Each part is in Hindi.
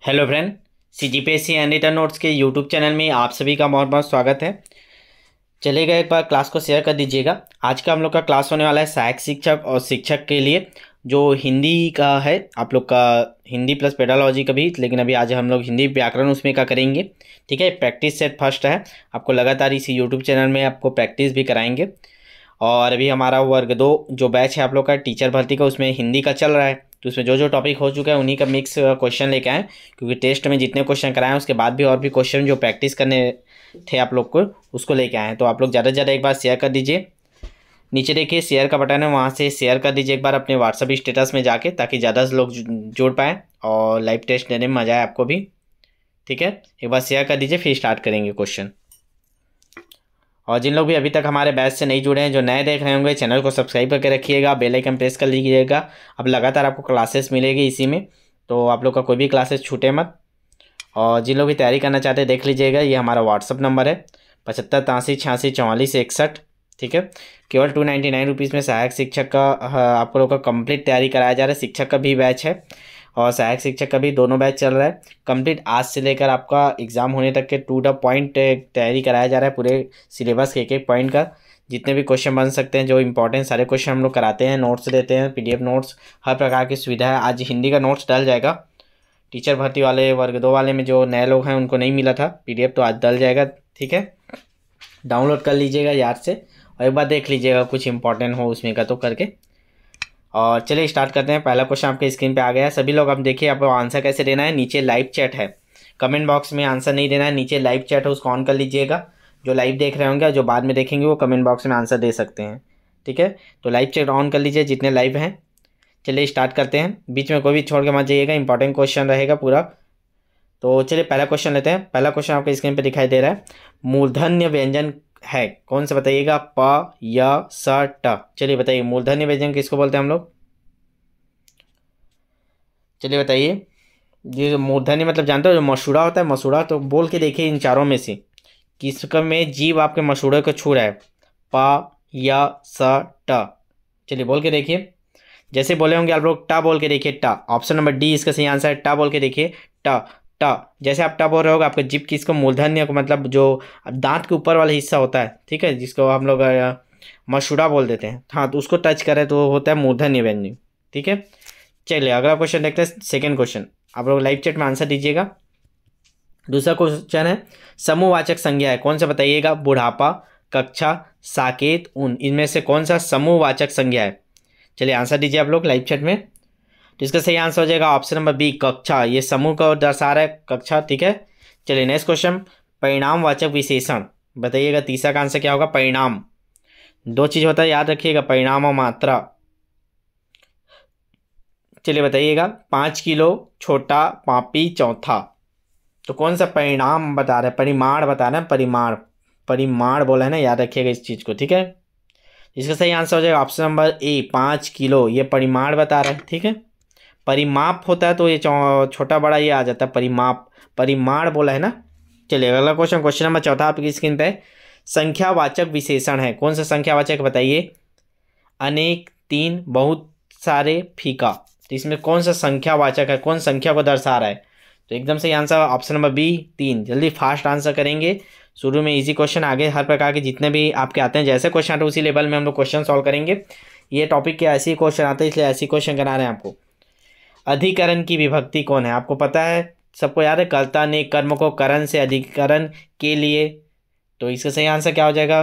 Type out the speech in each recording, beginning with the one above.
Hello friend, CGPSC and return notes के यूट्यूब चैनल में आप सभी का बहुत बहुत स्वागत है। चलिएगा, एक बार क्लास को शेयर कर दीजिएगा। आज का हम लोग का क्लास होने वाला है सहायक शिक्षक और शिक्षक के लिए, जो हिंदी का है। आप लोग का हिंदी प्लस पेडालॉजी का भी, लेकिन अभी आज हम लोग हिंदी व्याकरण उसमें का करेंगे। ठीक है, प्रैक्टिस सेट फर्स्ट है। आपको लगातार इसी यूट्यूब चैनल में आपको प्रैक्टिस भी कराएंगे। और अभी हमारा वर्ग 2 जो बैच है आप लोग का टीचर भर्ती का, उसमें हिंदी का चल रहा है। तो उसमें जो जो टॉपिक हो चुका है उन्हीं का मिक्स क्वेश्चन लेके आए, क्योंकि टेस्ट में जितने क्वेश्चन कराएं उसके बाद भी और भी क्वेश्चन जो प्रैक्टिस करने थे आप लोग को, उसको लेके आए हैं। तो आप लोग ज़्यादा से ज़्यादा एक बार शेयर कर दीजिए। नीचे देखिए शेयर का बटन है, वहाँ से शेयर कर दीजिए एक बार अपने व्हाट्सअप स्टेटस में जाके, ताकि ज़्यादा से लोग जुड़ पाएँ और लाइव टेस्ट देने में मज़ा आए आपको भी। ठीक है, एक बार शेयर कर दीजिए, फिर स्टार्ट करेंगे क्वेश्चन। और जिन लोग भी अभी तक हमारे बैच से नहीं जुड़े हैं, जो नए देख रहे होंगे, चैनल को सब्सक्राइब करके रखिएगा, बेल आइकन प्रेस कर लीजिएगा। अब लगातार आपको क्लासेस मिलेगी इसी में, तो आप लोग का कोई भी क्लासेस छूटे मत। और जिन लोग भी तैयारी करना चाहते हैं देख लीजिएगा, ये हमारा व्हाट्सअप नंबर है 75 83 86 44 61। ठीक है, केवल 299 रुपीज़ में सहायक शिक्षक का आप लोग का कंप्लीट तैयारी कराया जा रहा है। शिक्षक का भी बैच है और सहायक शिक्षक का भी, दोनों बैच चल रहा है कंप्लीट। आज से लेकर आपका एग्ज़ाम होने तक के टू द पॉइंट तैयारी कराया जा रहा है, पूरे सिलेबस के एक एक पॉइंट का। जितने भी क्वेश्चन बन सकते हैं, जो इंपॉर्टेंट सारे क्वेश्चन हम लोग कराते हैं, नोट्स देते हैं, PDF नोट्स, हर प्रकार की सुविधा है। आज हिंदी का नोट्स डल जाएगा। टीचर भर्ती वाले वर्ग 2 वाले में जो नए लोग हैं उनको नहीं मिला था PDF, तो आज डल जाएगा। ठीक है, डाउनलोड कर लीजिएगा याद से, और एक बार देख लीजिएगा कुछ इंपॉर्टेंट हो उसमें का तो करके। और चलिए स्टार्ट करते हैं। पहला क्वेश्चन आपके स्क्रीन पे आ गया है। सभी लोग अब देखिए, आपको आंसर कैसे देना है। नीचे लाइव चैट है, कमेंट बॉक्स में आंसर नहीं देना है, नीचे लाइव चैट है, उसको ऑन कर लीजिएगा। जो लाइव देख रहे होंगे, जो बाद में देखेंगे, वो कमेंट बॉक्स में आंसर दे सकते हैं। ठीक है, तो लाइव चैट ऑन कर लीजिए जितने लाइव हैं। चलिए स्टार्ट करते हैं, बीच में कोई भी छोड़ के मत जाइएगा, इंपॉर्टेंट क्वेश्चन रहेगा पूरा। तो चलिए पहला क्वेश्चन लेते हैं। पहला क्वेश्चन आपके स्क्रीन पर दिखाई दे रहा है, मूर्धन्य व्यंजन है कौन सा, बताइएगा। प, य, स, ट। चलिए बताइए, मूर्धन्य व्यंजन किसको बोलते हैं हम लोग। चलिए बताइए। ये मूर्धन्य मतलब जानते हो, जो मसूड़ा होता है, मसूड़ा। तो बोल के देखिए इन चारों में से किसका में जीव आपके मसूड़े को छू रहा है। प, य, स, ट। चलिए बोल के देखिए। जैसे बोले होंगे आप लोग, टा बोल के देखिए, टा। ऑप्शन नंबर डी इसका सही आंसर है, टा बोल के देखिए। टा, टा। जैसे आप टा बोल रहे होगे, आपका जीभ किसको, मूर्धन्य को, मतलब जो दांत के ऊपर वाला हिस्सा होता है, ठीक है, जिसको हम लोग मसूड़ा बोल देते हैं। हाँ, तो उसको टच करें तो होता है मूर्धन्य व्यंजन। ठीक है, चलिए अगला क्वेश्चन देखते हैं। सेकंड क्वेश्चन आप लोग लाइव चैट में आंसर दीजिएगा। दूसरा क्वेश्चन है, समूहवाचक संज्ञा है कौन सा, बताइएगा। बुढ़ापा, कक्षा, साकेत, उन। इनमें से कौन सा समूहवाचक संज्ञा है। चलिए आंसर दीजिए आप लोग लाइव चैट में। तो इसका सही आंसर हो जाएगा ऑप्शन नंबर बी, कक्षा। ये समूह को दर्शा रहा है, कक्षा। ठीक है, चलिए नेक्स्ट क्वेश्चन, परिणामवाचक विशेषण, बताइएगा। तीसरा का आंसर क्या होगा, परिणाम। दो चीज होता है, याद रखिएगा, परिणाम और मात्रा। चलिए बताइएगा, 5 किलो, छोटा, पापी, चौथा। तो कौन सा परिणाम बता रहे हैं, परिमाण बता रहे हैं, परिमाण। परिमाण बोला है ना, याद रखिएगा इस चीज़ को। ठीक है, इसका सही आंसर हो जाएगा ऑप्शन नंबर ए, 5 किलो। ये परिमाण बता रहा है। ठीक है, परिमाप होता है तो ये छोटा बड़ा ये आ जाता है, परिमाप। परिमाण बोला है ना। चलिए अगला क्वेश्चन, क्वेश्चन नंबर चौथा आपकी स्क्रीन पे, संख्यावाचक विशेषण है कौन सा, संख्यावाचक बताइए। अनेक, तीन, बहुत सारे, फीका। तो इसमें कौन सा संख्यावाचक है, कौन संख्या को दर्शा रहा है। तो एकदम से आंसर ऑप्शन नंबर बी, 3। जल्दी फास्ट आंसर करेंगे। शुरू में इजी क्वेश्चन, आगे हर प्रकार के जितने भी आपके आते हैं, जैसे क्वेश्चन आते हैं उसी लेवल में हम लोग क्वेश्चन सॉल्व करेंगे। ये टॉपिक के ऐसे ही क्वेश्चन आते हैं, इसलिए ऐसे क्वेश्चन करा रहे हैं आपको। अधिकरण की विभक्ति कौन है, आपको पता है, सबको याद है। कर्ता ने कर्म को करण से अधिकरण के लिए, तो इसका सही आंसर क्या हो जाएगा,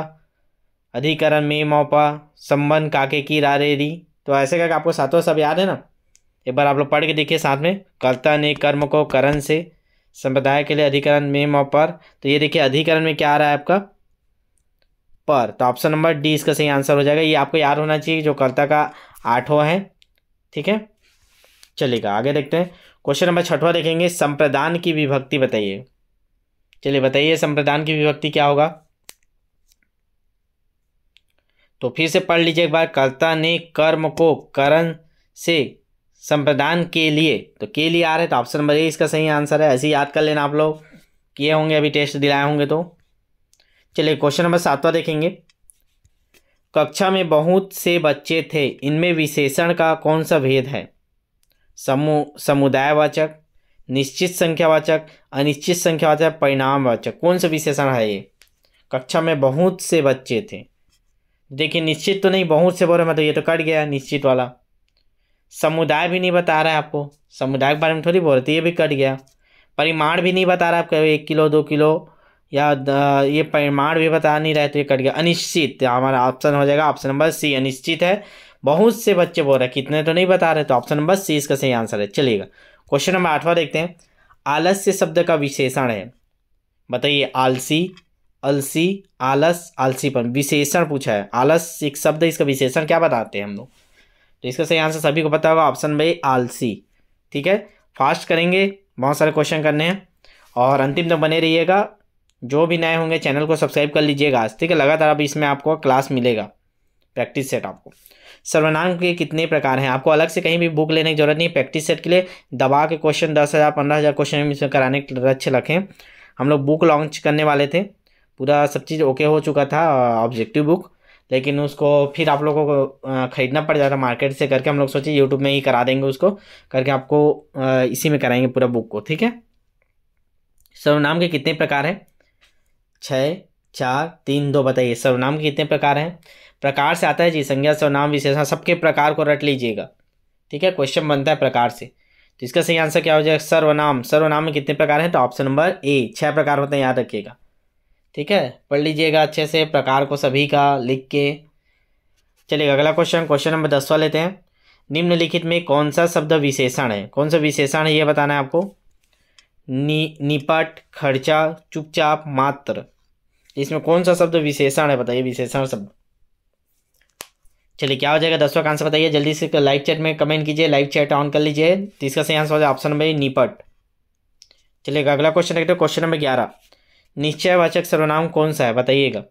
अधिकरण में मौपा, संबंध काके की रारेरी। तो ऐसे करके आपको सातों सब याद है ना। एक बार आप लोग पढ़ के देखिए साथ में, कर्ता ने कर्म को करण से, संप्रदाय के लिए अधिकरण में पर। तो ये देखिए अधिकरण में क्या आ रहा है आपका, पर। तो ऑप्शन नंबर डी इसका सही आंसर हो जाएगा। ये आपको याद होना चाहिए, जो कर्ता का 8वां है। ठीक है, चलिएगा आगे देखते हैं। क्वेश्चन नंबर 6वां देखेंगे, संप्रदान की विभक्ति बताइए। चलिए बताइए, संप्रदान की विभक्ति क्या होगा। तो फिर से पढ़ लीजिए एक बार, कर्ता ने कर्म को करण से संप्रदान के लिए, तो के लिए आ रहे, तो ऑप्शन नंबर ए इसका सही आंसर है। ऐसे ही याद कर लेना, आप लोग किए होंगे, अभी टेस्ट दिलाए होंगे तो। चलिए क्वेश्चन नंबर 7वां देखेंगे, कक्षा में बहुत से बच्चे थे, इनमें विशेषण का कौन सा भेद है। समुदायवाचक, निश्चित संख्यावाचक, अनिश्चित संख्यावाचक, परिणामवाचक, कौन सा विशेषण है ये? कक्षा में बहुत से बच्चे थे। देखिए निश्चित तो नहीं, बहुत से बोल रहे, मतलब ये तो कट गया निश्चित वाला। समुदाय भी नहीं बता रहा है आपको, समुदाय के बारे में थोड़ी बोल रहे थे, ये भी कट गया। परिमाण भी नहीं बता रहा आपको 1 किलो 2 किलो, या ये परिमाण भी बता नहीं रहे तो ये कट गया। अनिश्चित हमारा ऑप्शन हो जाएगा ऑप्शन नंबर सी, अनिश्चित है। बहुत से बच्चे बोल रहे हैं, कितने तो नहीं बता रहे, तो ऑप्शन नंबर सी इसका सही आंसर है। चलिएगा क्वेश्चन नंबर 8वां देखते हैं। आलस्य शब्द का विशेषण है, बताइए। आलसी, अलसी, आलस, आलसीपन, विशेषण पूछा है। आलस एक शब्द है, इसका विशेषण क्या बताते हैं हम लोग, तो इसका सही आंसर सभी को पता होगा, ऑप्शन बी आलसी। ठीक है, फास्ट करेंगे, बहुत सारे क्वेश्चन करने हैं और अंतिम तक बने रहिएगा। जो भी नए होंगे चैनल को सब्सक्राइब कर लीजिएगा आज, ठीक है। लगातार अब इसमें आपको क्लास मिलेगा, प्रैक्टिस सेट आपको। सर्वनाम के कितने प्रकार हैं, आपको अलग से कहीं भी बुक लेने की जरूरत नहीं। प्रैक्टिस सेट के लिए दबा के क्वेश्चन 10,000 15,000 क्वेश्चन इसमें कराने के लक्ष्य रखें। हम लोग बुक लॉन्च करने वाले थे, पूरा सब चीज़ ओके हो चुका था, ऑब्जेक्टिव बुक, लेकिन उसको फिर आप लोगों को ख़रीदना पड़ जाता मार्केट से करके। हम लोग सोचे यूट्यूब में ही करा देंगे, उसको करके आपको इसी में कराएंगे पूरा बुक को, ठीक है। सर्वनाम के कितने प्रकार हैं? 6, 4, 3, 2, बताइए सर्वनाम के कितने प्रकार हैं? प्रकार से आता है जी, संज्ञा, सर्वनाम, विशेषण, सबके प्रकार को रट लीजिएगा, ठीक है। क्वेश्चन बनता है प्रकार से, तो इसका सही आंसर क्या हो जाएगा? सर्वनाम। सर्वनाम में कितने प्रकार हैं? तो ऑप्शन नंबर ए, 6 प्रकार होते हैं, याद रखिएगा, ठीक है। पढ़ लीजिएगा अच्छे से प्रकार को सभी का लिख के। चलिए अगला क्वेश्चन, क्वेश्चन नंबर 10वां लेते हैं। निम्नलिखित में कौन सा शब्द विशेषण है? कौन सा विशेषण है ये बताना है आपको। निपट, खर्चा, चुपचाप, मात्र, इसमें कौन सा शब्द विशेषण है? बताइए विशेषण शब्द। चलिए क्या हो जाएगा 10वां का आंसर बताइए जल्दी से, लाइव चैट में कमेंट कीजिए, लाइव चैट ऑन कर लीजिए। तो इसका सही आंसर हो जाएगा ऑप्शन नंबर निपट। चलिए अगला क्वेश्चन देखते हैं, क्वेश्चन नंबर 11। निश्चयवाचक सर्वनाम कौन सा है? बताइएगा।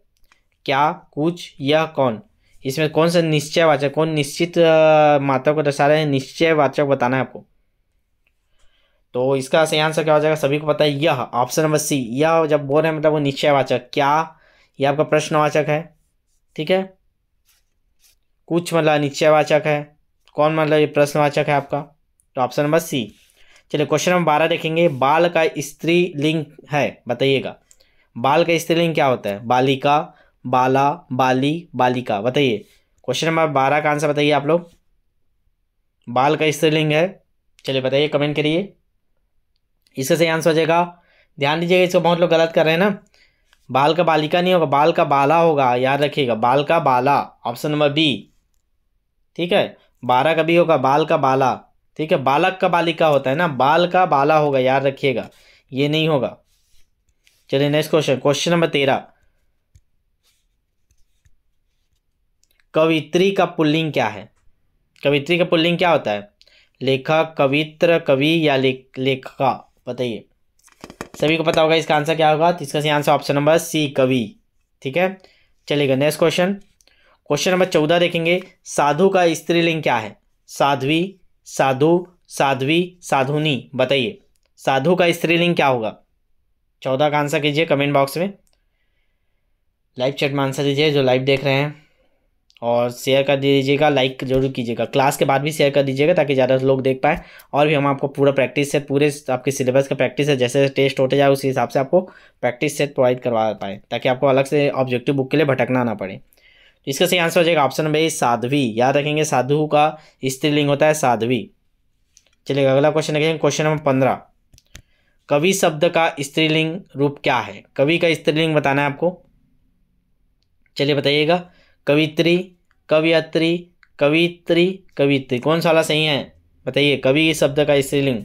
क्या, कुछ, यह, कौन, इसमें कौन सा निश्चयवाचक, कौन निश्चित मात्रा को दर्शा रहे हैं? निश्चयवाचक बताना है आपको। तो इसका सही आंसर क्या हो जाएगा? सभी को पता है यह, ऑप्शन नंबर सी। यह जब बोल रहे हैं मतलब वो निश्चयवाचक। क्या, यह आपका प्रश्नवाचक है, ठीक है। कुछ मतलब निश्चयवाचक है, कौन मतलब ये प्रश्नवाचक है आपका, तो ऑप्शन नंबर सी। चलिए क्वेश्चन नंबर 12 देखेंगे। बाल का स्त्रीलिंग है, बताइएगा। बाल का स्त्रीलिंग क्या होता है? बालिका, बाला, बाली, बालिका, बताइए। क्वेश्चन नंबर 12 का आंसर बताइए आप लोग। बाल का स्त्रीलिंग है, चलिए बताइए, कमेंट करिए। इसका सही आंसर हो जाएगा, ध्यान दीजिएगा, इसको बहुत लोग गलत कर रहे हैं ना। बाल का बालिका नहीं होगा, बाल का बाला होगा, याद रखिएगा, बाल का बाला, ऑप्शन नंबर बी, ठीक है। 12 का भी होगा, बाल का बाला, ठीक है। बालक का बालिका होता है ना, बाल का बाला होगा, याद रखिएगा, ये नहीं होगा। चलिए नेक्स्ट क्वेश्चन, क्वेश्चन नंबर 13। कवित्री का पुल्लिंग क्या है? कवित्री का पुल्लिंग क्या होता है? लेखक, कवित्र, कवि या लेखका, बताइए। सभी को पता होगा इसका आंसर क्या होगा, तो इसका सही आंसर ऑप्शन नंबर सी, कवि, ठीक है। चलिएगा नेक्स्ट क्वेश्चन, क्वेश्चन नंबर 14 देखेंगे। साधु का स्त्रीलिंग क्या है? साध्वी, साधु, साध्वी, साधुनी, बताइए साधु का स्त्रीलिंग क्या होगा? 14 का आंसर कीजिए कमेंट बॉक्स में, लाइव चैट में आंसर दीजिए जो लाइव देख रहे हैं, और शेयर कर दीजिएगा, लाइक जरूर कीजिएगा। क्लास के बाद भी शेयर कर दीजिएगा ताकि ज़्यादा लोग देख पाएँ, और भी हम आपको पूरा प्रैक्टिस सेट, पूरे आपके सिलेबस का प्रैक्टिस है, जैसे टेस्ट होते जाए उस हिसाब से आपको प्रैक्टिस सेट प्रोवाइड करवा पाएँ, ताकि आपको अलग से ऑब्जेक्टिव बुक के लिए भटकना ना पड़े। तो इसका सही आंसर हो जाएगा ऑप्शन नंबर ए, साध्वी, याद रखेंगे, साधु का स्त्रीलिंग होता है साध्वी। चलिए अगला क्वेश्चन देखेंगे, क्वेश्चन नंबर 15। कवि शब्द का स्त्रीलिंग रूप क्या है? कवि का स्त्रीलिंग बताना है आपको, चलिए बताइएगा। कवित्री, कवियत्री, कवित्री, कवित्री, कौन सा वाला सही है बताइए? कवि शब्द का स्त्रीलिंग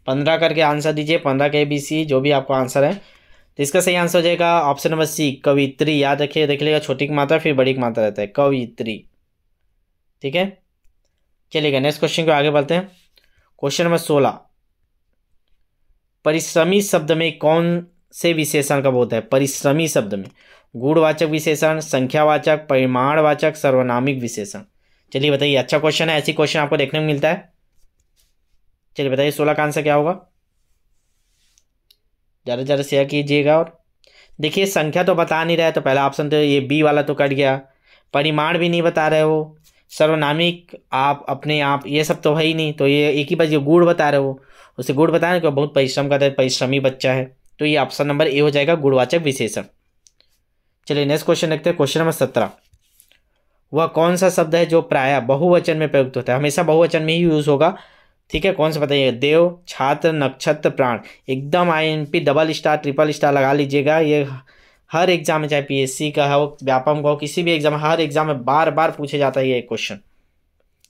15 करके आंसर दीजिए, 15 के ABC जो भी आपका आंसर है। तो इसका सही आंसर हो जाएगा ऑप्शन नंबर सी, कवित्री, याद रखिए, देख लीजिएगा, छोटी की मात्रा फिर बड़ी की मात्रा रहता है, कवित्री, ठीक है। चलिएगा नेक्स्ट क्वेश्चन को आगे बढ़ते हैं, क्वेश्चन नंबर 16। परिश्रमी शब्द में कौन से विशेषण का बोध है? परिश्रमी शब्द में गुणवाचक विशेषण, संख्यावाचक, परिमाणवाचक, सर्वनामिक विशेषण, चलिए बताइए। अच्छा क्वेश्चन है, ऐसी क्वेश्चन आपको देखने को मिलता है। चलिए बताइए 16 का आंसर क्या होगा? ज़्यादा से ज़्यादा शेयर कीजिएगा। और देखिए संख्या तो बता नहीं रहा है, तो पहला ऑप्शन तो ये बी वाला तो कट गया। परिमाण भी नहीं बता रहे हो, सर्वनामिक आप, अपने आप, ये सब तो है ही नहीं। तो ये एक ही बात, ये गुण बता रहे हो, उसे गुण बताया कि बहुत परिश्रम करता है, परिश्रमी बच्चा है। तो ये ऑप्शन नंबर ए हो जाएगा, गुणवाचक विशेषण। चलिए नेक्स्ट क्वेश्चन देखते हैं। क्वेश्चन नंबर 17, वह कौन सा शब्द है जो प्रायः बहुवचन में प्रयुक्त होता है, हमेशा बहुवचन में ही यूज होगा। ठीक है, कौन सा बताइए? देव, छात्र, नक्षत्र, प्राण। एकदम INP double star triple star लगा लीजिएगा। ये हर एग्जाम में, चाहे PSC का हो, व्यापम का हो, किसी भी एग्जाम, हर एग्जाम में बार बार पूछे जाता है ये क्वेश्चन।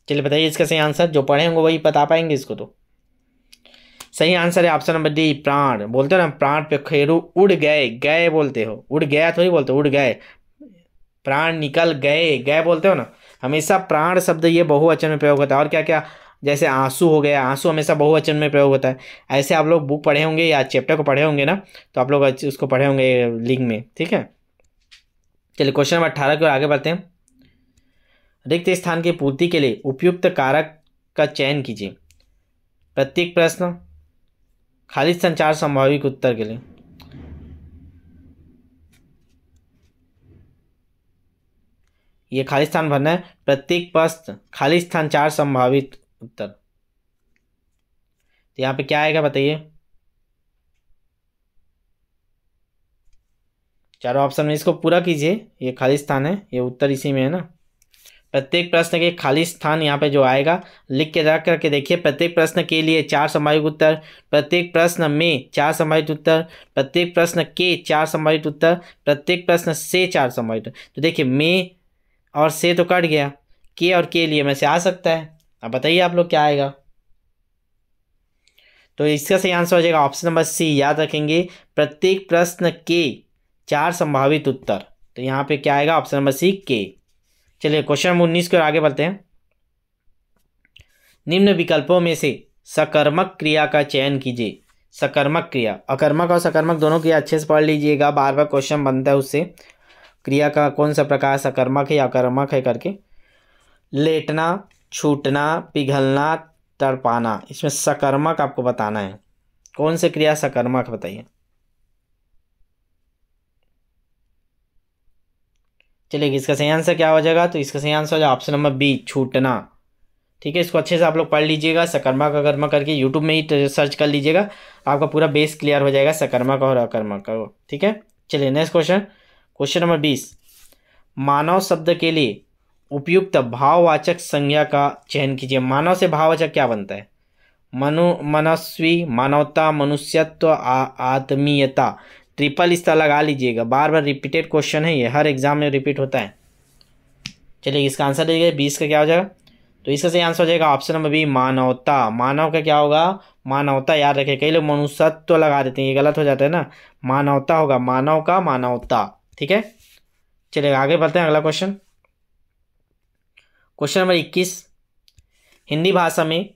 चलिए बताइए इसका सही आंसर, जो पढ़े होंगे वही बता पाएंगे इसको। तो सही आंसर है ऑप्शन नंबर डी, प्राण। बोलते हो ना, प्राण पे खेरू उड़ गए, गए बोलते हो, उड़ गया थोड़ी बोलते हो, उड़ गए, प्राण निकल गए, गए बोलते हो ना। हमेशा प्राण शब्द ये बहुवचन में प्रयोग होता है। और क्या क्या, जैसे आंसू हो गया, आंसू हमेशा बहुवचन में प्रयोग होता है। ऐसे आप लोग बुक पढ़े होंगे या चैप्टर को पढ़े होंगे ना, तो आप लोग उसको पढ़े होंगे लिंक में। ठीक है, चलिए क्वेश्चन नंबर 18 की ओर आगे बढ़ते हैं। रिक्त स्थान की पूर्ति के लिए उपयुक्त कारक का चयन कीजिए। प्रत्येक प्रश्न, खाली संचार, संभावित उत्तर के लिए। ये खाली स्थान भरना है। प्रत्येक प्रश्न, खाली स्थान, 4 संभावित उत्तर। तो यहाँ पे क्या आएगा बताइए? चारों ऑप्शन में इसको पूरा कीजिए। ये खाली स्थान है, ये उत्तर इसी में है ना। प्रत्येक प्रश्न के खाली स्थान यहाँ पे जो आएगा लिख के रख करके देखिए। प्रत्येक प्रश्न के लिए 4 संभावित उत्तर, प्रत्येक प्रश्न में 4 संभावित उत्तर, प्रत्येक प्रश्न के 4 संभावित उत्तर, प्रत्येक प्रश्न से 4 संभावित। तो देखिए, में और से तो कट गया, के और के लिए में से आ सकता है। अब बताइए आप लोग क्या आएगा? तो इसका सही आंसर हो जाएगा ऑप्शन नंबर सी। याद रखेंगे, प्रत्येक प्रश्न के 4 संभावित उत्तर। तो यहाँ पे क्या आएगा? ऑप्शन नंबर सी, के। चलिए क्वेश्चन नंबर 19 की ओर आगे बढ़ते हैं। निम्न विकल्पों में से सकर्मक क्रिया का चयन कीजिए। सकर्मक क्रिया, अकर्मक और सकर्मक दोनों क्रिया अच्छे से पढ़ लीजिएगा, बार बार क्वेश्चन बनता है उससे। क्रिया का कौन सा प्रकार सकर्मक है या अकर्मक है करके। लेटना, छूटना, पिघलना, तड़पाना, इसमें सकर्मक आपको बताना है। कौन सी क्रिया सकर्मक बताइए? चलिए इसका सही आंसर क्या हो जाएगा? तो इसका सही आंसर हो जाएगा ऑप्शन नंबर बी, छूटना। ठीक है, इसको अच्छे से आप लोग पढ़ लीजिएगा। सकर्मक अकर्मक करके यूट्यूब में ही सर्च कर लीजिएगा, आपका पूरा बेस क्लियर हो जाएगा सकर्मक और अकर्मक का। ठीक है, चलिए नेक्स्ट क्वेश्चन। क्वेश्चन नंबर 20, मानव शब्द के लिए उपयुक्त भाववाचक संज्ञा का चयन कीजिए। मानव से भाववाचक क्या बनता है? मनस्वी, मानवता, मनुष्यत्व, आत्मीयता। ट्रिपल स्टार लगा लीजिएगा, बार बार रिपीटेड क्वेश्चन है ये, हर एग्जाम में रिपीट होता है। चलिए इसका आंसर दीजिए, 20 का क्या हो जाएगा? तो इसका सही आंसर हो जाएगा ऑप्शन नंबर बी, मानवता। मानव का क्या होगा? मानवता। याद रखें, कई लोग मनुष्यत्व लगा देते हैं, ये गलत हो जाता है ना। मानवता होगा, मानव का मानवता। ठीक है, चलिए आगे बढ़ते हैं। अगला क्वेश्चन, क्वेश्चन नंबर 21, हिंदी भाषा में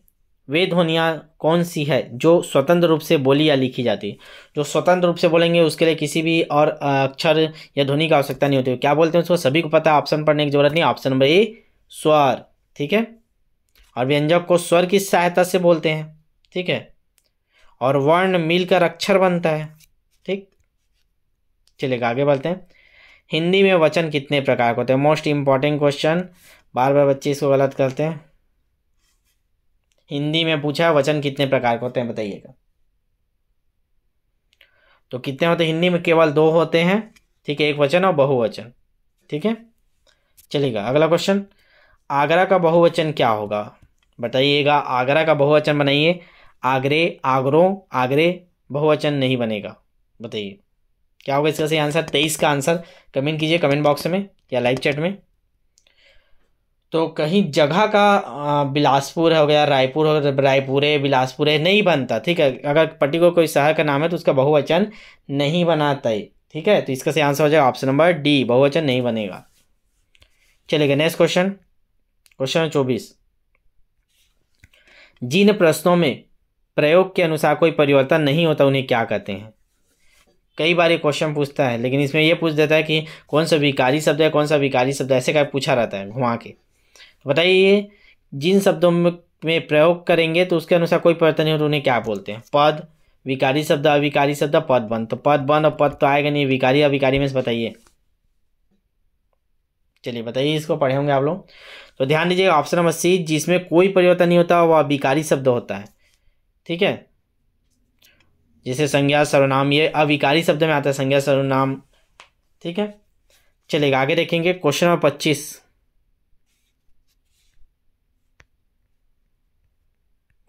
वे ध्वनियाँ कौन सी है जो स्वतंत्र रूप से बोली या लिखी जाती है? जो स्वतंत्र रूप से बोलेंगे उसके लिए किसी भी और अक्षर या ध्वनि की आवश्यकता नहीं होती है। क्या बोलते हैं उसको? सभी को पता है, ऑप्शन पढ़ने की जरूरत नहीं। ऑप्शन नंबर ए, स्वर। ठीक है, और व्यंजक को स्वर की सहायता से बोलते हैं। ठीक है, और वर्ण मिलकर अक्षर बनता है। ठीक, चलिए आगे बढ़ते हैं। हिंदी में वचन कितने प्रकार के होते हैं? मोस्ट इंपॉर्टेंट क्वेश्चन, बार बार बच्चे इसको गलत करते हैं। हिंदी में पूछा वचन कितने प्रकार के होते हैं, बताइएगा। तो कितने होते हैं हिंदी में? केवल 2 होते हैं। ठीक है, एक वचन और बहुवचन। ठीक है, चलिएगा अगला क्वेश्चन। आगरा का बहुवचन क्या होगा? बताइएगा। आगरा का बहुवचन बनाइए। आगरे, आगरों, आगरे बहुवचन नहीं बनेगा। बताइए क्या होगा इसका सही आंसर? 23 का आंसर कमेंट कीजिए कमेंट बॉक्स में या लाइव चैट में। तो कहीं जगह का बिलासपुर हो गया, रायपुर हो, रायपुरे, बिलासपुरे नहीं बनता। ठीक है, अगर पर्टिकुलर कोई शहर का नाम है तो उसका बहुवचन नहीं बनाता है। ठीक है, तो इसका सही आंसर हो जाएगा ऑप्शन नंबर डी, बहुवचन नहीं बनेगा। चलेगा नेक्स्ट क्वेश्चन। क्वेश्चन 24, जिन प्रश्नों में प्रयोग के अनुसार कोई परिवर्तन नहीं होता उन्हें क्या कहते हैं? कई बार ये क्वेश्चन पूछता है, लेकिन इसमें ये पूछ देता है कि कौन सा विकारी शब्द है, कौन सा विकारी शब्द है, ऐसे का पूछा रहता है घुमा के। तो बताइए, जिन शब्दों में प्रयोग करेंगे तो उसके अनुसार कोई परिवर्तन नहीं होता उन्हें क्या बोलते हैं? पद, विकारी शब्द, अविकारी शब्द, पद बंद। तो पद बंद और पद तो आएगा नहीं, विकारी अविकारी में से बताइए। चलिए बताइए, इसको पढ़े होंगे आप लोग। तो ध्यान दीजिएगा ऑप्शन नंबर सी, जिसमें कोई परिवर्तन नहीं होता वह अविकारी शब्द होता है। ठीक है, जैसे संज्ञा सर्वनाम, ये अविकारी शब्द में आता है, संज्ञा सर्वनाम। ठीक है, चलिएगा आगे देखेंगे क्वेश्चन नंबर 25।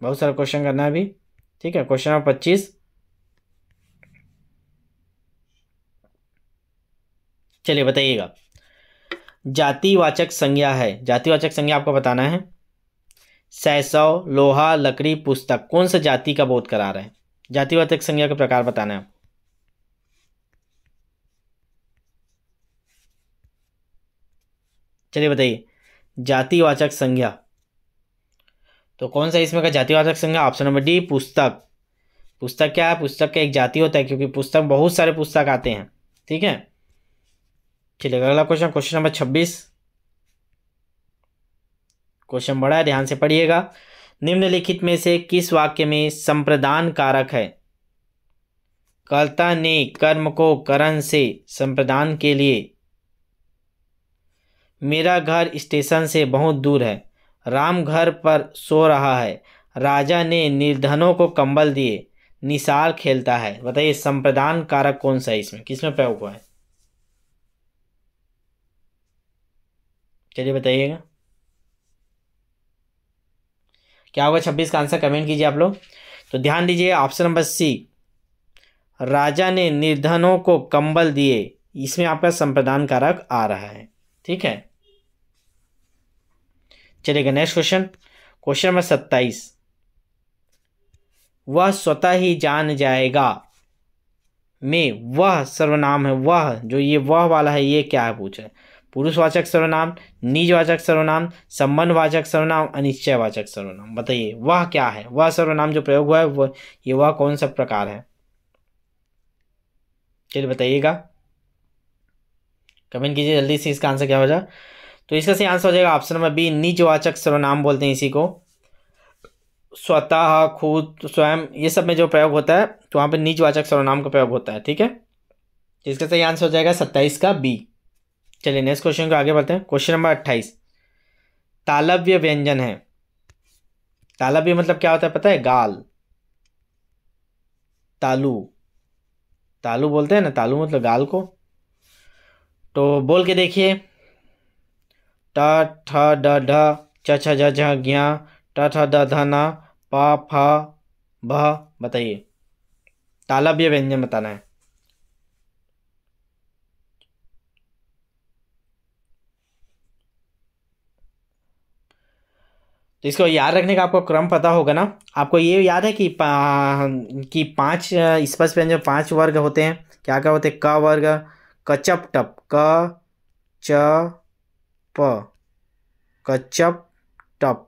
बहुत सारा क्वेश्चन करना है अभी। ठीक है, क्वेश्चन नंबर 25, चलिए बताइएगा। जातिवाचक संज्ञा है, जातिवाचक संज्ञा आपको बताना है। शैशव, लोहा, लकड़ी, पुस्तक, कौन सा जाति का बोध करा रहे हैं? जातिवाचक संज्ञा के प्रकार बताना है। चलिए बताइए, जातिवाचक संज्ञा तो कौन सा इसमें का जातिवाचक संज्ञा? ऑप्शन नंबर डी, पुस्तक। पुस्तक क्या है? पुस्तक का एक जाति होता है, क्योंकि पुस्तक बहुत सारे पुस्तक आते हैं। ठीक है, चलिए अगला क्वेश्चन, क्वेश्चन नंबर 26। क्वेश्चन बड़ा है, ध्यान से पढ़िएगा। निम्नलिखित में से किस वाक्य में संप्रदान कारक है? कर्ता ने कर्म को करण से संप्रदान के लिए। मेरा घर स्टेशन से बहुत दूर है। राम घर पर सो रहा है। राजा ने निर्धनों को कंबल दिए। निसार खेलता है। बताइए संप्रदान कारक कौन सा है इसमें, किसमें प्रयोग हुआ है? चलिए बताइएगा क्या होगा। 26 का आंसर कमेंट कीजिए आप लोग। तो ध्यान दीजिए ऑप्शन नंबर सी, राजा ने निर्धनों को कंबल दिए, इसमें आपका संप्रदान कारक आ रहा है। ठीक है, चलिएगा नेक्स्ट क्वेश्चन, क्वेश्चन नंबर 27। वह स्वतः ही जान जाएगा में वह सर्वनाम है। वह जो ये वह वाला है ये क्या है पूछ रहे? पुरुषवाचक सर्वनाम, निजवाचक सर्वनाम, संबंधवाचक सर्वनाम, अनिश्चयवाचक सर्वनाम। बताइए वह क्या है? वह सर्वनाम जो प्रयोग हुआ है वह ये वह कौन सा प्रकार है? चलिए बताइएगा, कमेंट कीजिए जल्दी से, इसका आंसर क्या हो जाए। तो इसका सही आंसर हो जाएगा ऑप्शन नंबर बी, निजवाचक सर्वनाम बोलते हैं इसी को। स्वतः, खुद, स्वयं, ये सब में जो प्रयोग होता है तो वहाँ पे निजवाचक सर्वनाम का प्रयोग होता है। ठीक है, इसका सही आंसर हो जाएगा 27 का बी। चलिए नेक्स्ट क्वेश्चन को आगे बढ़ते हैं। क्वेश्चन नंबर 28, तालव्य व्यंजन है। तालव्य मतलब क्या होता है पता है? गाल, तालु, तालु बोलते हैं ना, तालु मतलब गाल को। तो बोल के देखिए, ट ठ ड ढ च छ ज झ ज्ञ ट ठ द ध न प फ भ। बताइए तालव्य व्यंजन बताना है। तो इसको याद रखने का आपको क्रम पता होगा ना। आपको ये याद है कि कि 5 स्पर्श व्यंजन 5 वर्ग होते हैं। क्या क्या होते हैं? क वर्ग, कचप टप, क च प, कचप टप।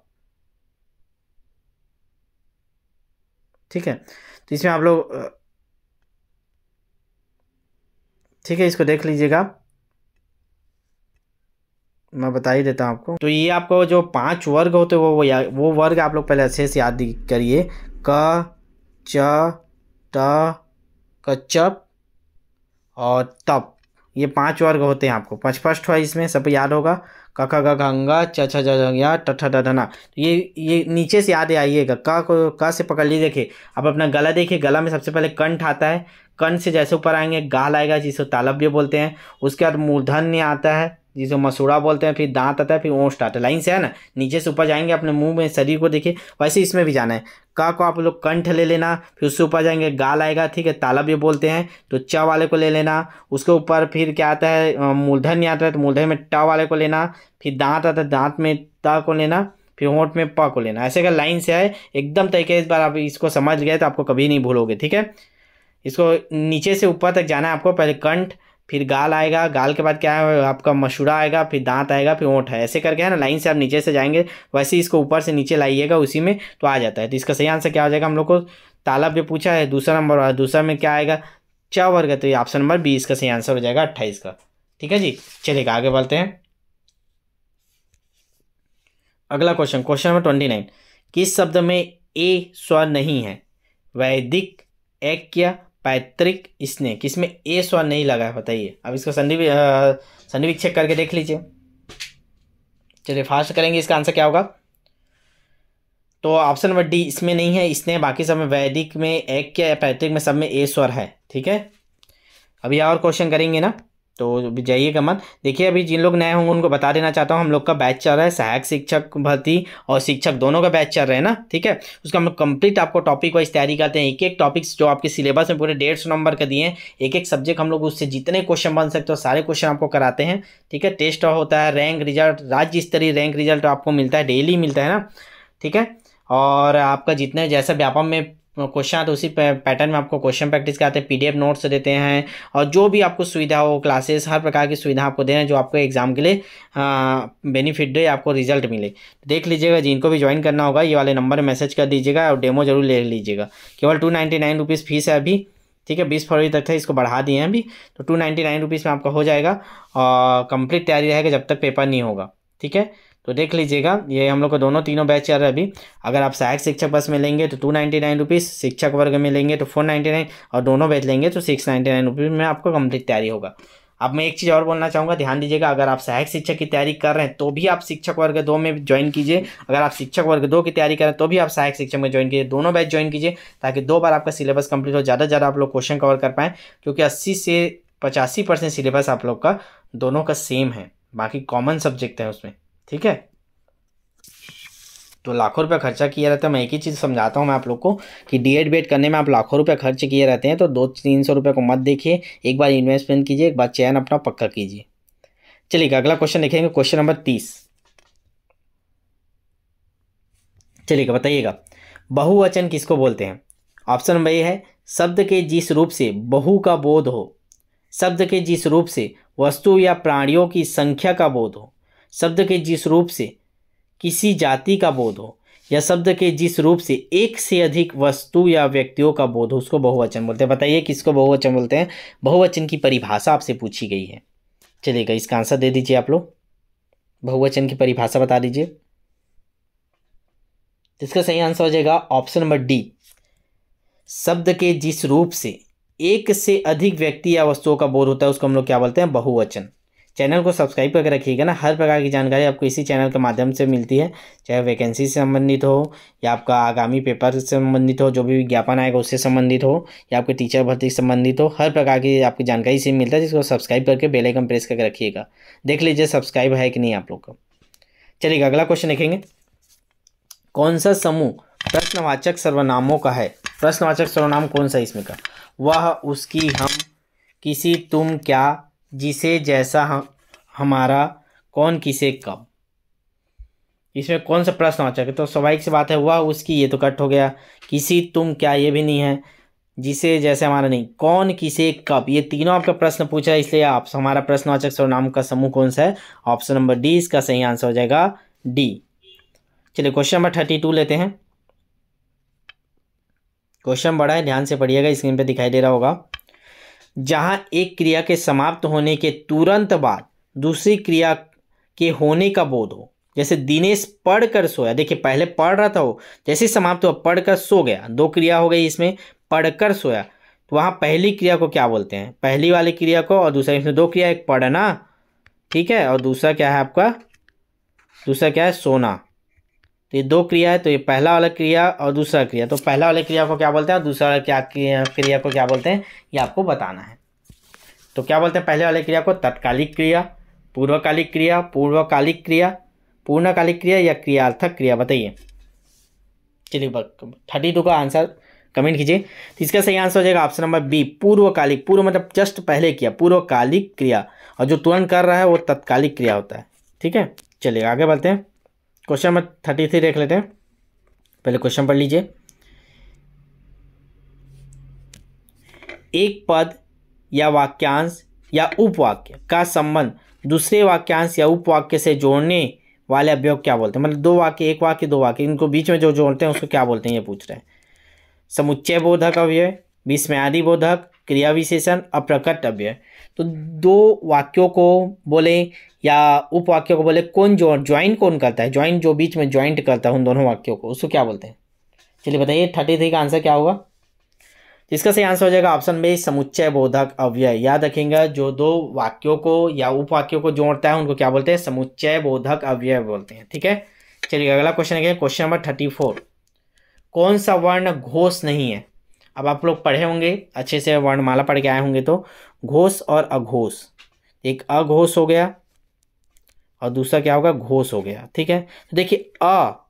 ठीक है, तो इसमें आप लोग ठीक है इसको देख लीजिएगा, मैं बता ही देता हूँ आपको। तो ये आपको जो 5 वर्ग होते हैं वो वर्ग आप लोग पहले अच्छे से याद करिए। क च ट, कचप और तप, ये 5 वर्ग होते हैं। आपको स्पष्ट हुआ इसमें सब याद होगा। क ख ग घ ङ च छ ज झ ञ ट ठ ड ढ न। ये नीचे से याद आइएगा। क को क से पकड़ लीजिए। देखिए अब अपना गला देखिए, गला में सबसे पहले कंठ आता है। कंठ से जैसे ऊपर आएंगे गाल आएगा जिसे तालव्य बोलते हैं। उसके बाद मूर्धन्य आता है जिसे मसूड़ा बोलते हैं। फिर दांत आता है, फिर ओष्ठ आता है। लाइन से है ना, नीचे से ऊपर जाएंगे, अपने मुंह में शरीर को देखिए। वैसे इसमें भी जाना है। क को आप लोग कंठ ले लेना, फिर उससे ऊपर जाएंगे गाल आएगा। ठीक है, तालव्य बोलते हैं। तो च वाले को ले लेना, उसके ऊपर फिर क्या आता है? मूर्धन्य आता है, तो मूर्धन्य में ट वाले को लेना। फिर दांत आता है, दांत में त को लेना, फिर होंठ में प को लेना। ऐसे अगर लाइन से आए एकदम तरीके, इस बार आप इसको समझ गए तो आपको कभी नहीं भूलोगे। ठीक है, इसको नीचे से ऊपर तक जाना है आपको। पहले कंठ, फिर गाल आएगा, गाल के बाद क्या है आपका मसूड़ा आएगा, फिर दांत आएगा, फिर ओंठ है। ऐसे करके है ना, लाइन से आप नीचे से जाएंगे, वैसे इसको ऊपर से नीचे लाइएगा, उसी में तो आ जाता है। तो इसका सही आंसर क्या हो जाएगा? हम लोग को तालव्य पूछा है, दूसरा नंबर और दूसरा में क्या आएगा? च वर्ग। तो ये ऑप्शन नंबर 20 का सही आंसर हो जाएगा 28 का। ठीक है जी, चलिएगा आगे बढ़ते हैं। अगला क्वेश्चन, क्वेश्चन नंबर 29, किस शब्द में ए स्वर नहीं है? वैदिक, ऐक्य, पैतृक, स्नेह, किसमें ए स्वर नहीं लगा है? बताइए। अब इसको संधि विच्छेद करके देख लीजिए। चलिए फास्ट करेंगे, इसका आंसर क्या होगा? तो ऑप्शन नंबर डी इसमें नहीं है, इसने बाकी सब में, वैदिक में, ऐक्य या पैतृक में, सब में ए स्वर है। ठीक है, अभी और क्वेश्चन करेंगे ना, तो जाइएगा मत। देखिए अभी जिन लोग नए होंगे उनको बता देना चाहता हूँ, हम लोग का बैच चल रहा है सहायक शिक्षक भर्ती और शिक्षक दोनों का बैच चल रहे हैं ना। ठीक है, उसका हम लोग कंप्लीट आपको टॉपिक वाइज तैयारी करते हैं। एक एक टॉपिक्स जो आपके सिलेबस में पूरे 150 नंबर का दिए हैं, एक एक सब्जेक्ट हम लोग उससे जितने क्वेश्चन बन सकते हो सारे क्वेश्चन आपको कराते हैं। ठीक है, टेस्ट होता है, रैंक रिजल्ट, राज्य स्तरीय रैंक रिजल्ट आपको मिलता है, डेली मिलता है ना। ठीक है, और आपका जितने जैसा व्यापम में क्वेश्चन आता है उसी पैटर्न में आपको क्वेश्चन प्रैक्टिस कराते हैं, पीडीएफ नोट्स देते हैं, और जो भी आपको सुविधा हो, क्लासेस, हर प्रकार की सुविधा आपको दे रहे हैं जो आपको एग्जाम के लिए बेनिफिट दे, आपको रिजल्ट मिले। देख लीजिएगा, जिनको भी ज्वाइन करना होगा ये वाले नंबर में मैसेज कर दीजिएगा और डेमो जरूर ले लीजिएगा। केवल 299 रुपीज़ फीस है अभी। ठीक है, 20 फरवरी तक था, इसको बढ़ा दिए हैं अभी, तो 299 रुपीज़ में आपका हो जाएगा और कंप्लीट तैयारी रहेगा जब तक पेपर नहीं होगा। ठीक है, तो देख लीजिएगा, ये हम लोग को दोनों तीनों बैच चल रहा है अभी। अगर आप सहायक शिक्षक बस में लेंगे तो 299 रुपीज़, शिक्षक वर्ग में लेंगे तो 499, और दोनों बैच लेंगे तो 699 रुपीज़ में आपको कंप्लीट तैयारी होगा। अब मैं एक चीज़ और बोलना चाहूँगा, ध्यान दीजिएगा, अगर आप सहायक शिक्षक की तैयारी कर रहे हैं तो भी आप शिक्षक वर्ग 2 में ज्वाइन कीजिए, अगर आप शिक्षक वर्ग 2 की तैयारी कर रहे हैं तो भी आप सहायक शिक्षक में ज्वाइन कीजिए, दोनों बैच ज्वाइन कीजिए, ताकि 2 बार आपका सिलेबस कंप्लीट हो, ज़्यादा से ज़्यादा आप लोग क्वेश्चन कवर कर पाएँ, क्योंकि 80 से 85% सिलेबस आप लोग का दोनों का सेम है, बाकी कॉमन सब्जेक्ट है उसमें। ठीक है, तो लाखों रुपये खर्चा किया रहता है। मैं एक ही चीज़ समझाता हूँ मैं आप लोग को कि डीएड बीएड करने में आप लाखों रुपये खर्च किए रहते हैं, तो 200-300 रुपये को मत देखिए, एक बार इन्वेस्टमेंट कीजिए, एक बार चयन अपना पक्का कीजिए। चलिए अगला क्वेश्चन देखेंगे, क्वेश्चन नंबर 30। चलिएगा बताइएगा, बहुवचन किसको बोलते हैं? ऑप्शन नंबर ए है, शब्द के जिस रूप से बहु का बोध हो, शब्द के जिस रूप से वस्तु या प्राणियों की संख्या का बोध हो, शब्द के जिस रूप से किसी जाति का बोध हो, या शब्द के जिस रूप से एक से अधिक वस्तु या व्यक्तियों का बोध हो, उसको बहुवचन बोलते हैं। बताइए किसको बहुवचन बोलते हैं? बहुवचन की परिभाषा आपसे पूछी गई है। चलिएगा इसका आंसर दे दीजिए आप लोग, बहुवचन की परिभाषा बता दीजिए। इसका सही आंसर हो जाएगा ऑप्शन नंबर डी, शब्द के जिस रूप से एक से अधिक व्यक्ति या वस्तुओं का बोध होता है उसको हम लोग क्या बोलते हैं? बहुवचन। चैनल को सब्सक्राइब करके रखिएगा ना, हर प्रकार की जानकारी आपको इसी चैनल के माध्यम से मिलती है, चाहे वैकेंसी से संबंधित हो या आपका आगामी पेपर से संबंधित हो, जो भी विज्ञापन आएगा उससे संबंधित हो, या आपके टीचर भर्ती से संबंधित हो, हर प्रकार की आपकी जानकारी से मिलता है, जिसको सब्सक्राइब करके बेल आइकन प्रेस करके रखिएगा। देख लीजिए सब्सक्राइब है कि नहीं आप लोग का। चलिए अगला क्वेश्चन देखेंगे, कौन सा समूह प्रश्नवाचक सर्वनामों का है? प्रश्नवाचक सर्वनाम कौन सा इसमें का? वह, उसकी, हम, किसी, तुम, क्या, जिसे, जैसा, हमारा, कौन, किसे, कब। इसमें कौन सा प्रश्नवाचक है? तो स्वाभाविक सी बात है, वह, उसकी, ये तो कट हो गया, किसी, तुम, क्या, ये भी नहीं है, जिसे, जैसे, हमारा नहीं, कौन, किसे, कब, ये तीनों आपका प्रश्न पूछा है, इसलिए आप हमारा प्रश्नवाचक सर्वनाम का समूह कौन सा है? ऑप्शन नंबर डी इसका सही आंसर हो जाएगा, डी। चलिए क्वेश्चन नंबर 32 लेते हैं। क्वेश्चन बड़ा है, ध्यान से पढ़िएगा, स्क्रीन पे दिखाई दे रहा होगा। जहां एक क्रिया के समाप्त होने के तुरंत बाद दूसरी क्रिया के होने का बोध हो, जैसे दिनेश पढ़कर सोया, देखिए पहले पढ़ रहा था वो, जैसे समाप्त हुआ पढ़कर सो गया, दो क्रिया हो गई इसमें, पढ़कर सोया, तो वहाँ पहली क्रिया को क्या बोलते हैं? पहली वाली क्रिया को, और दूसरा, इसमें दो क्रिया, एक पढ़ना, ठीक है, और दूसरा क्या है आपका? दूसरा क्या है? सोना। तो ये दो क्रिया है, तो ये पहला वाला क्रिया और दूसरा क्रिया, तो पहला वाले क्रिया को क्या बोलते हैं और दूसरा वाला क्रिया को क्या बोलते हैं, ये आपको बताना है। तो क्या बोलते हैं पहले वाले क्रिया को? तत्कालिक क्रिया, पूर्वकालिक क्रिया, पूर्वकालिक क्रिया, पूर्णकालिक क्रिया या क्रियार्थक क्रिया, बताइए। चलिए 32 का आंसर कमेंट कीजिए। तो इसका सही आंसर हो जाएगा ऑप्शन नंबर बी, पूर्वकालिक। पूर्व मतलब जस्ट पहले किया, पूर्वकालिक क्रिया, और जो तुरंत कर रहा है वो तत्कालिक क्रिया होता है। ठीक है, चलिए आगे बढ़ते हैं। क्वेश्चन नंबर 33 देख लेते हैं, पहले क्वेश्चन पढ़ लीजिए। एक पद या वाक्यांश या उपवाक्य का संबंध दूसरे वाक्यांश या उपवाक्य से जोड़ने वाले अवयव क्या बोलते हैं? मतलब दो वाक्य, एक वाक्य, दो वाक्य, इनको बीच में जो जोड़ते हैं उसको क्या बोलते हैं, ये पूछ रहे हैं। समुच्चय बोधक अव्यय, विस्मयादि बोधक, क्रिया विशेषण, अप्रकट अव्यय। तो दो वाक्यों को बोले या उपवाक्यों को बोले, कौन ज्वाइन कौन करता है? ज्वाइन जो बीच में ज्वाइंट करता है उन दोनों वाक्यों को, उसको क्या बोलते हैं? चलिए बताइए 33 का आंसर क्या होगा? इसका सही आंसर हो जाएगा ऑप्शन बी समुच्चय बोधक अव्यय। याद रखेंगे जो दो वाक्यों को या उपवाक्यों को जोड़ता है उनको क्या बोलते हैं, समुच्चय बोधक अव्यय बोलते हैं। ठीक है, चलिए अगला क्वेश्चन है क्वेश्चन नंबर 34। कौन सा वर्ण घोष नहीं है। अब आप लोग पढ़े होंगे अच्छे से, वर्णमाला पढ़ के आए होंगे, तो घोष और अघोष, एक अघोष हो गया और दूसरा क्या होगा, घोष हो गया। ठीक है, तो देखिए अ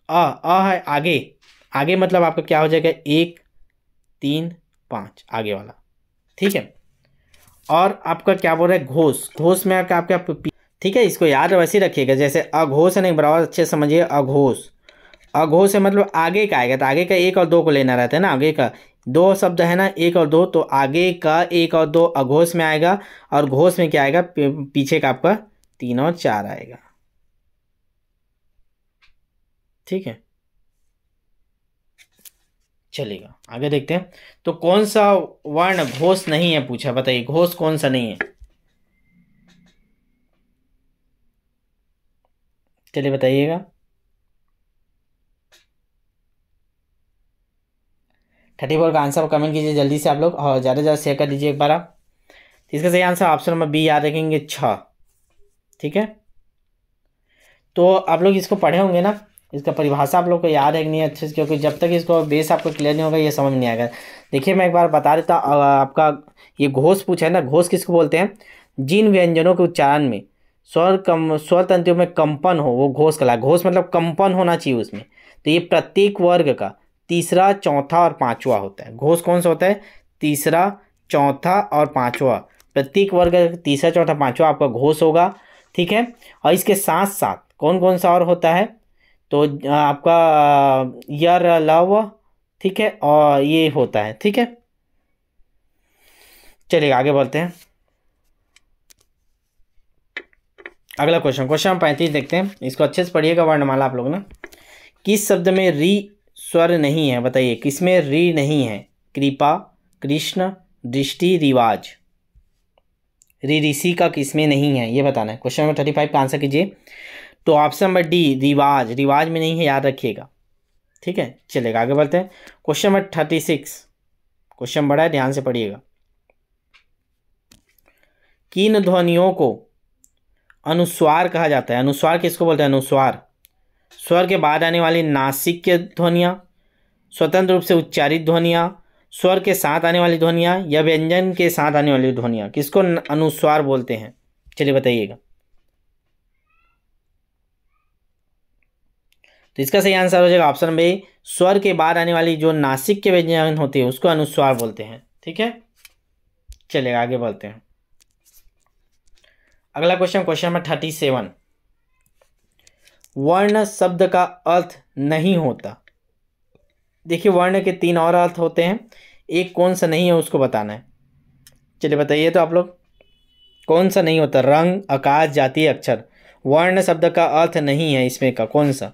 है आगे, आगे मतलब आपका क्या हो जाएगा 1 3 5 आगे वाला। ठीक है, और आपका क्या बोल रहा है घोष, घोष में आपका ठीक है, इसको याद वैसे ही रखिएगा जैसे अघोष है, नहीं बराबर अच्छे समझिए अघोष। अघोष है मतलब आगे का आएगा, तो आगे का 1 और 2 को लेना रहता है ना, आगे का 2 शब्द है ना 1 और 2, तो आगे का 1 और 2 अघोष में आएगा और घोष में क्या आएगा, पीछे का आपका 3 और 4 आएगा। ठीक है, चलेगा आगे देखते हैं। तो कौन सा वर्ण घोष नहीं है पूछा, बताइए घोष कौन सा नहीं है, चलिए बताइएगा। 34 का आंसर कमेंट कीजिए जल्दी से आप लोग, और ज़्यादा से ज़्यादा शेयर कर दीजिए एक बार आप। इसका सही आंसर ऑप्शन नंबर बी याद रखेंगे 6। ठीक है, तो आप लोग इसको पढ़े होंगे ना, इसका परिभाषा आप लोग को याद है कि नहीं अच्छे से, क्योंकि जब तक इसको बेस आपको क्लियर नहीं होगा ये समझ में नहीं आएगा। देखिए मैं एक बार बता देता, आपका ये घोष पूछा है ना, घोष किसको बोलते हैं, जिन व्यंजनों के उच्चारण में स्वर तंतुओं में कंपन हो वो घोष कहलाता है। घोष मतलब कंपन होना चाहिए उसमें, तो ये प्रत्येक वर्ग का तीसरा चौथा और पांचवा होता है। घोष कौन सा होता है, तीसरा चौथा और पांचवा, प्रत्येक वर्ग का तीसरा चौथा पांचवा आपका घोष होगा। ठीक है, और इसके साथ साथ कौन कौन सा और होता है, तो आपका यर लव, ठीक है, और ये होता है। ठीक है, चलिए आगे बढ़ते हैं। अगला क्वेश्चन, क्वेश्चन नंबर 35 देखते हैं, इसको अच्छे से पढ़िएगा वर्णमाला आप लोग ना। किस शब्द में री स्वर नहीं है, बताइए किसमें री नहीं है, कृपा, कृष्ण, दृष्टि, रिवाज, री ऋषि का किसमें नहीं है ये बताना है। क्वेश्चन नंबर 35 का आंसर कीजिए। तो ऑप्शन नंबर डी रिवाज, रिवाज में नहीं है, याद रखिएगा। ठीक है, चलेगा आगे बढ़ते हैं। क्वेश्चन नंबर 36, क्वेश्चन बड़ा है, ध्यान से पढ़िएगा। किन ध्वनियों को अनुस्वार कहा जाता है, अनुस्वार किसको बोलते हैं, अनुस्वार स्वर के बाद आने वाली नासिक ध्वनियाँ, स्वतंत्र रूप से उच्चारित ध्वनियाँ, स्वर के साथ आने वाली ध्वनियाँ, या व्यंजन के साथ आने वाली ध्वनियाँ, किसको अनुस्वार बोलते हैं, चलिए बताइएगा। तो इसका सही आंसर हो जाएगा ऑप्शन नंबर ए, स्वर के बाद आने वाली जो नासिक के व्यंजन होते हैं उसको अनुस्वार बोलते हैं। ठीक है, चलेगा आगे बढ़ते हैं। अगला क्वेश्चन, क्वेश्चन नंबर 37, वर्ण शब्द का अर्थ नहीं होता। देखिए वर्ण के 3 और अर्थ होते हैं, एक कौन सा नहीं है उसको बताना है। चलिए बताइए तो आप लोग, कौन सा नहीं होता, रंग, आकाश, जाति, अक्षर, वर्ण शब्द का अर्थ नहीं है इसमें का कौन सा,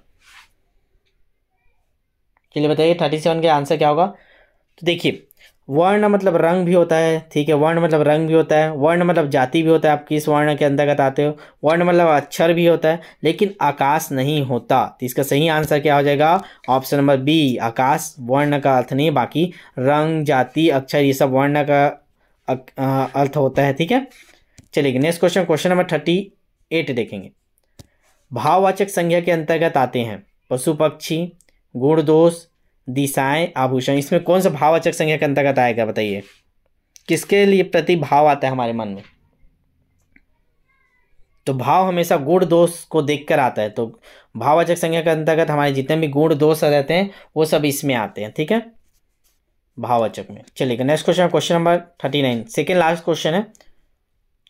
चलिए बताइए 37 का आंसर क्या होगा। तो देखिए वर्ण मतलब रंग भी होता है, ठीक है, वर्ण मतलब रंग भी होता है, वर्ण मतलब जाति भी होता है, आप किस वर्ण के अंतर्गत आते हो, वर्ण मतलब अक्षर भी होता है, लेकिन आकाश नहीं होता। तो इसका सही आंसर क्या हो जाएगा, ऑप्शन नंबर बी, आकाश वर्ण का अर्थ नहीं, बाकी रंग, जाति, अक्षर ये सब वर्ण का अर्थ होता है। ठीक है, चलिए नेक्स्ट क्वेश्चन, क्वेश्चन नंबर 38 देखेंगे। भाववाचक संज्ञा के अंतर्गत आते हैं पशु पक्षी, गुण दोष, दिशाएं, आभूषण, इसमें कौन सा भाववाचक संज्ञा के अंतर्गत आएगा बताइए, किसके लिए प्रति भाव आता है हमारे मन में। तो भाव हमेशा गुण दोष को देखकर आता है, तो भाववाचक संज्ञा के अंतर्गत हमारे जितने भी गुण दोष रहते हैं वो सब इसमें आते हैं। ठीक है, भाववाचक में। चलिए next question, question number 39, second last question है।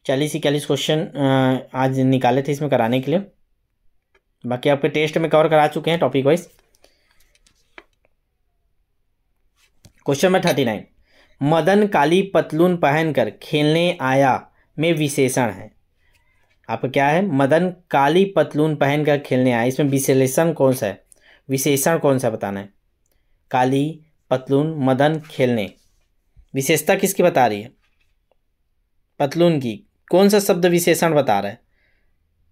40-41 क्वेश्चन आज निकाले थे इसमें कराने के लिए, बाकी आपके टेस्ट में कवर करा चुके हैं topic wise. Question number 39, Madan काली पतलून पहनकर खेलने आया में विशेषण है। आपका क्या है, मदन काली पतलून पहनकर खेलने आया, इसमें विशेषण कौन सा है, विशेषण कौन सा बताना है। काली पतलून मदन खेलने, विशेषता किसकी बता रही है, पतलून की, कौन सा शब्द विशेषण बता रहा है,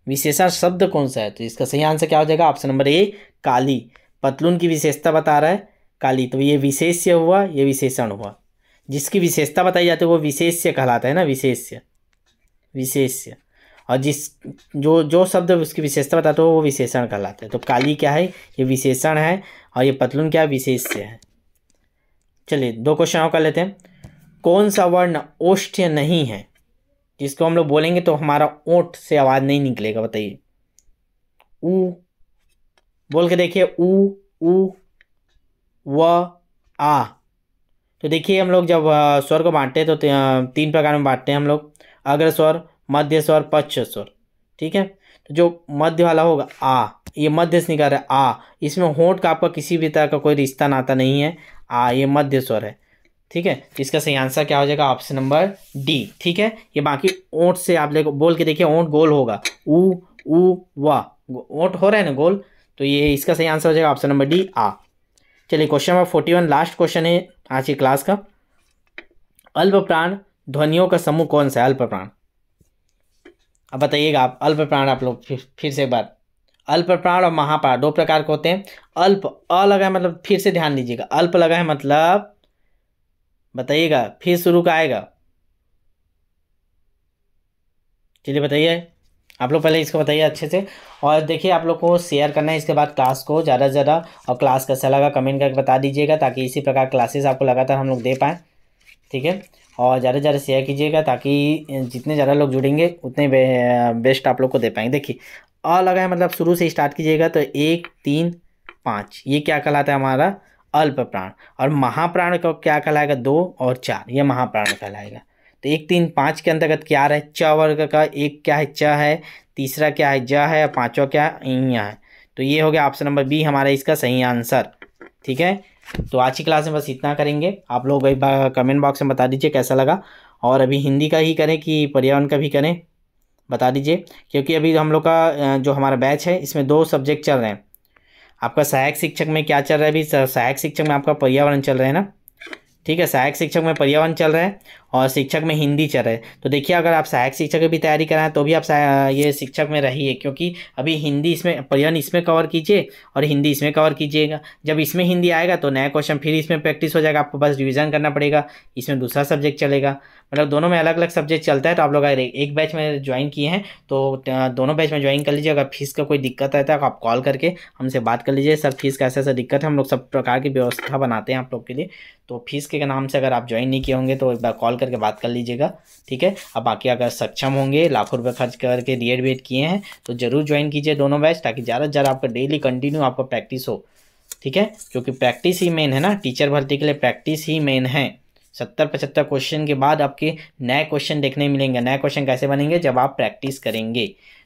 विशेषण शब्द कौन सा है। तो इसका सही आंसर क्या हो जाएगा, ऑप्शन नंबर ए, काली, पतलून की विशेषता बता रहा है, काली, तो ये विशेष्य हुआ, ये विशेषण हुआ। जिसकी विशेषता बताई जाती है वो विशेष्य कहलाता है ना, विशेष्य, विशेष्य। और जिस जो जो शब्द उसकी विशेषता बताते हो वो विशेषण कहलाता है। तो काली क्या है, ये विशेषण है, और ये पतलून क्या है, विशेष्य है। चलिए 2 क्वेश्चन और कर लेते हैं। कौन सा वर्ण ओष्ठ्य नहीं है, जिसको हम लोग बोलेंगे तो हमारा ओठ से आवाज नहीं निकलेगा, बताइए। ऊ बोल के देखिए, ऊ, ऊ, व, आ। तो देखिए हम लोग जब स्वर को बांटते हैं तो 3 प्रकार में बांटते हैं हम लोग, अग्र स्वर, मध्य स्वर, पश्च स्वर, ठीक है। तो जो मध्य वाला होगा आ, ये मध्य से निकल रहा है आ, इसमें होंठ का आपका किसी भी तरह का कोई रिश्ता नाता नहीं है, आ ये मध्य स्वर है, ठीक है। तो इसका सही आंसर क्या हो जाएगा, ऑप्शन नंबर डी, ठीक है। ये बाकी ओंठ से आप लोग बोल के देखिए, ओंठ गोल होगा, ऊ, ऊ, वा, ओंठ हो रहा है ना गोल, तो ये इसका सही आंसर हो जाएगा ऑप्शन नंबर डी, आ। चलिए क्वेश्चन नंबर 41 लास्ट क्वेश्चन है आज की क्लास का। अल्प प्राण ध्वनियों का समूह कौन सा है, अल्प प्राण। अब बताइएगा आप, अल्प प्राण आप लोग फिर से एक बार, अल्प प्राण और महाप्राण 2 प्रकार के होते हैं। अल्प अ लगा है मतलब, फिर से ध्यान दीजिएगा, अल्प लगा है मतलब बताइएगा, फिर शुरू का आएगा। चलिए बताइए आप लोग, पहले इसको बताइए अच्छे से। और देखिए आप लोग को शेयर करना है इसके बाद क्लास को ज़्यादा से ज़्यादा, और क्लास कैसा लगा कमेंट करके बता दीजिएगा, ताकि इसी प्रकार क्लासेस आपको लगातार हम लोग दे पाएँ, ठीक है। और ज़्यादा से ज़्यादा शेयर कीजिएगा, ताकि जितने ज़्यादा लोग जुड़ेंगे उतने बेस्ट आप लोग को दे पाएंगे। देखिए अ लगा है मतलब शुरू से स्टार्ट कीजिएगा, तो 1, 3, 5 ये क्या कहलाता है हमारा, अल्प प्राण। और महाप्राण का क्या कहलाएगा, 2 और 4 ये महाप्राण कहलाएगा। तो 1, 3, 5 के अंतर्गत क्या रहा है, च वर्ग का एक क्या है, च है, तीसरा क्या है, ज है, और 5वां क्या है, ईया है। तो ये हो गया ऑप्शन नंबर बी हमारा इसका सही आंसर, ठीक है। तो आज की क्लास में बस इतना करेंगे। आप लोग एक बार कमेंट बॉक्स में बता दीजिए कैसा लगा, और अभी हिंदी का ही करें कि पर्यावरण का भी करें, बता दीजिए। क्योंकि अभी हम लोग का जो हमारा बैच है इसमें 2 सब्जेक्ट चल रहे हैं। आपका सहायक शिक्षक में क्या चल रहा है, अभी सहायक शिक्षक में आपका पर्यावरण चल रहा है ना, ठीक है। सहायक शिक्षक में पर्यावरण चल रहा है, और शिक्षक में हिंदी चल रहा है। तो देखिए अगर आप सहायक शिक्षक की भी तैयारी कराएं तो भी आप ये शिक्षक में रहिए, क्योंकि अभी हिंदी इसमें, पर्यावरण इसमें कवर कीजिए और हिंदी इसमें कवर कीजिएगा। जब इसमें हिंदी आएगा तो नया क्वेश्चन फिर इसमें प्रैक्टिस हो जाएगा, आपको बस रिविजन करना पड़ेगा, इसमें दूसरा सब्जेक्ट चलेगा। मतलब दोनों में अलग अलग सब्जेक्ट चलता है। तो आप लोग अगर एक बैच में ज्वाइन किए हैं तो दोनों बैच में ज्वाइन कर लीजिए। अगर फीस का कोई दिक्कत रहता है तो आप कॉल करके हमसे बात कर लीजिए, सर फीस का ऐसा ऐसा दिक्कत है, हम लोग सब प्रकार की व्यवस्था बनाते हैं आप लोग के लिए। तो फीस के नाम से अगर आप ज्वाइन नहीं किए होंगे तो एक बार कॉल करके बात कर लीजिएगा, ठीक है। अब बाकी अगर सक्षम होंगे, लाखों रुपए खर्च करके DED किए हैं तो जरूर ज्वाइन कीजिए दोनों बैच, ताकि ज़्यादा से ज़्यादा आपका डेली कंटिन्यू आपका प्रैक्टिस हो, ठीक है। क्योंकि प्रैक्टिस ही मेन है ना, टीचर भर्ती के लिए प्रैक्टिस ही मेन है। 70-75 क्वेश्चन के बाद आपके नए क्वेश्चन देखने मिलेंगे। नए क्वेश्चन कैसे बनेंगे, जब आप प्रैक्टिस करेंगे।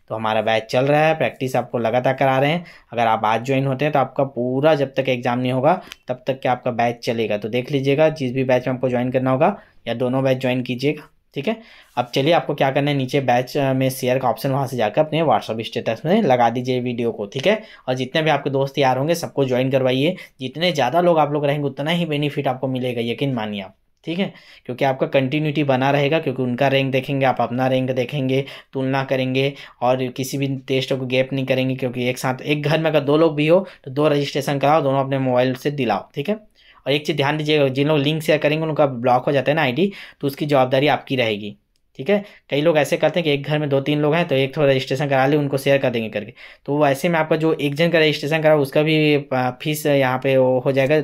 तो हमारा बैच चल रहा है, प्रैक्टिस आपको लगातार करा रहे हैं। अगर आप आज ज्वाइन होते हैं तो आपका पूरा जब तक एग्जाम नहीं होगा तब तक के आपका बैच चलेगा। तो देख लीजिएगा जिस भी बैच में आपको ज्वाइन करना होगा, या दोनों बैच ज्वाइन कीजिएगा, ठीक है। अब चलिए आपको क्या करना है, नीचे बैच में शेयर का ऑप्शन, वहाँ से जाकर अपने व्हाट्सअप स्टेटस में लगा दीजिए वीडियो को, ठीक है। और जितने भी आपके दोस्त यार होंगे सबको ज्वाइन करवाइए। जितने ज़्यादा लोग आप लोग रहेंगे उतना ही बेनिफिट आपको मिलेगा, यकीन मानिए आप, ठीक है। क्योंकि आपका कंटिन्यूटी बना रहेगा, क्योंकि उनका रैंक देखेंगे, आप अपना रैंक देखेंगे, तुलना करेंगे, और किसी भी टेस्ट को गैप नहीं करेंगे। क्योंकि एक साथ एक घर में अगर 2 लोग भी हो तो 2 रजिस्ट्रेशन कराओ, दोनों अपने मोबाइल से दिलाओ, ठीक है। और एक चीज़ ध्यान दीजिएगा, जिन लोग लिंक शेयर करेंगे उनका ब्लॉक हो जाता है ना ID, तो उसकी जवाबदारी आपकी रहेगी, ठीक है। कई लोग ऐसे करते हैं कि एक घर में 2-3 लोग हैं तो एक थोड़ा रजिस्ट्रेशन करा ले, उनको शेयर कर देंगे करके। तो वैसे में आपका जो एक जन का रजिस्ट्रेशन करा उसका भी फीस यहाँ पे वो हो जाएगा,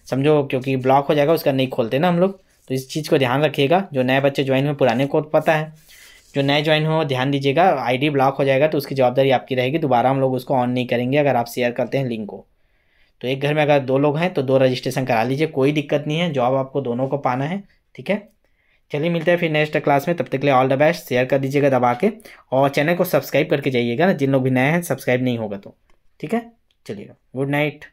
समझो, क्योंकि ब्लॉक हो जाएगा, उसका नहीं खोलते ना हम लोग। तो इस चीज़ को ध्यान रखिएगा। जो नए बच्चे ज्वाइन हुए, पुराने को पता है, जो नए ज्वाइन हो ध्यान दीजिएगा, ID ब्लॉक हो जाएगा तो उसकी जवाबदारी आपकी रहेगी, दोबारा हम लोग उसको ऑन नहीं करेंगे अगर आप शेयर करते हैं लिंक को। तो एक घर में अगर 2 लोग हैं तो 2 रजिस्ट्रेशन करा लीजिए, कोई दिक्कत नहीं है, जॉब आपको दोनों को पाना है, ठीक है। चलिए मिलते हैं फिर नेक्स्ट क्लास में, तब तक के लिए ऑल द बेस्ट। शेयर कर दीजिएगा दबा के, और चैनल को सब्सक्राइब करके जाइएगा ना, जिन लोग भी नए हैं, सब्सक्राइब नहीं होगा तो, ठीक है। चलिए गुड नाइट।